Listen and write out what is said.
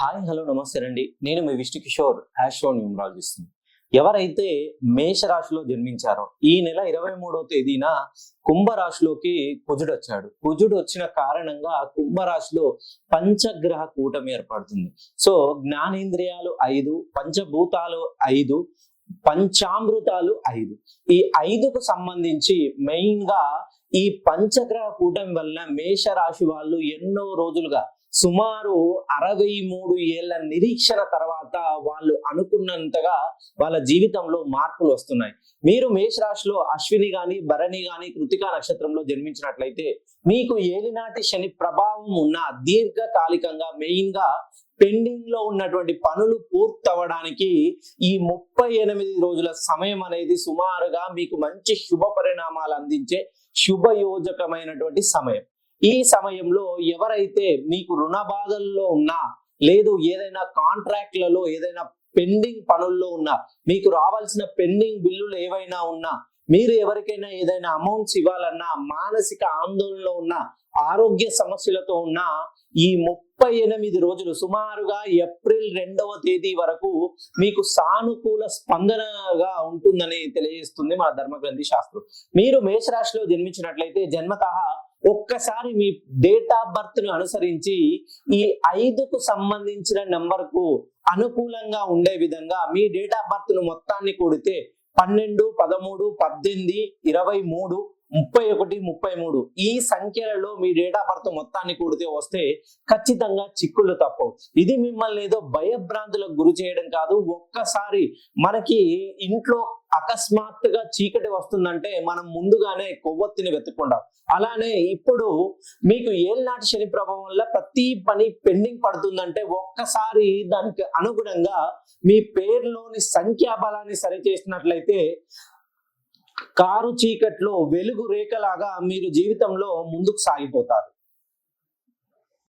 Hi hello నమస్తే అండి. నేను మీ విష్ణు కిషోర్ యాస్ట్రో న్యూమరాలజిస్ట్. ఎవరైతే మేషరాశిలో జన్మించారో ఈ నెల 23వ తేదీన కుంభరాశిలోకి కుజుడు వచ్చాడు. కుజుడు వచ్చిన కారణంగా కుంభరాశిలో పంచగ్రహ కూటమి ఏర్పడుతుంది. సో జ్ఞానేంద్రియాలు 5, పంచభూతాలు 5, పంచామృతాలు 5. ఈ 5కు సంబంధించి మెయిన్ గా ఈ పంచగ్రహ కూటమి వల్ల మేషరాశి వాళ్ళు ఎన్నో రోజులుగా సుమారు 63 ఏళ్ల నిరీక్షణ తర్వాత వాళ్ళు అనుకున్నంతగా వాళ్ళ జీవితంలో మార్పులు వస్తున్నాయి. మీరు మేషరాశిలో అశ్విని గాని, భరణి గాని, కృతికా నక్షత్రంలో జన్మించినట్లయితే మీకు ఏలినాటి శని ప్రభావం ఉన్న దీర్ఘకాలికంగా మెయిన్ గా పెండింగ్ లో ఉన్నటువంటి పనులు పూర్తవడానికి ఈ 38 రోజుల సమయం అనేది సుమారుగా మీకు మంచి శుభ పరిణామాలు అందించే శుభయోజకమైనటువంటి సమయం. ఈ సమయంలో ఎవరైతే మీకు రుణ బాధల్లో ఉన్నా, లేదు ఏదైనా కాంట్రాక్ట్లలో ఏదైనా పెండింగ్ పనుల్లో ఉన్నా, మీకు రావాల్సిన పెండింగ్ బిల్లులు ఏవైనా ఉన్నా, మీరు ఎవరికైనా ఏదైనా అమౌంట్స్ ఇవ్వాలన్నా, మానసిక ఆందోళనలో ఉన్న, ఆరోగ్య సమస్యలతో ఉన్న ఈ 38 రోజులు సుమారుగా ఏప్రిల్ 2వ తేదీ వరకు మీకు సానుకూల స్పందనగా ఉంటుందని తెలియజేస్తుంది మన ధర్మగ్రంథి శాస్త్రం. మీరు మేషరాశిలో జన్మించినట్లయితే జన్మతః ఒక్కసారి మీ డేట్ ఆఫ్ బర్త్ ను అనుసరించి ఈ 5కు సంబంధించిన నెంబర్ కు అనుకూలంగా ఉండే విధంగా మీ డేట్ ఆఫ్ బర్త్ ను మొత్తాన్ని కూడితే 12, 13, 18, 23, 31, 33 ఈ సంఖ్యలలో మీ డేట్ ఆఫ్ బర్త్ మొత్తాన్ని కూడితే వస్తే ఖచ్చితంగా చిక్కులు తప్పవు. ఇది మిమ్మల్ని ఏదో భయభ్రాంతులకు గురి చేయడం కాదు. ఒక్కసారి మనకి ఇంట్లో అకస్మాత్తుగా చీకటి వస్తుందంటే మనం ముందుగానే కొవ్వొత్తిని వెతుక్కుంటాం. అలానే ఇప్పుడు మీకు ఏళ్ళనాటి శని ప్రభావం వల్ల ప్రతి పని పెండింగ్ పడుతుందంటే ఒక్కసారి దానికి అనుగుణంగా మీ పేరులోని సంఖ్యాబలాన్ని సరిచేసినట్లయితే కారు చీకట్లో వెలుగు రేఖలాగా మీరు జీవితంలో ముందుకు సాగిపోతారు.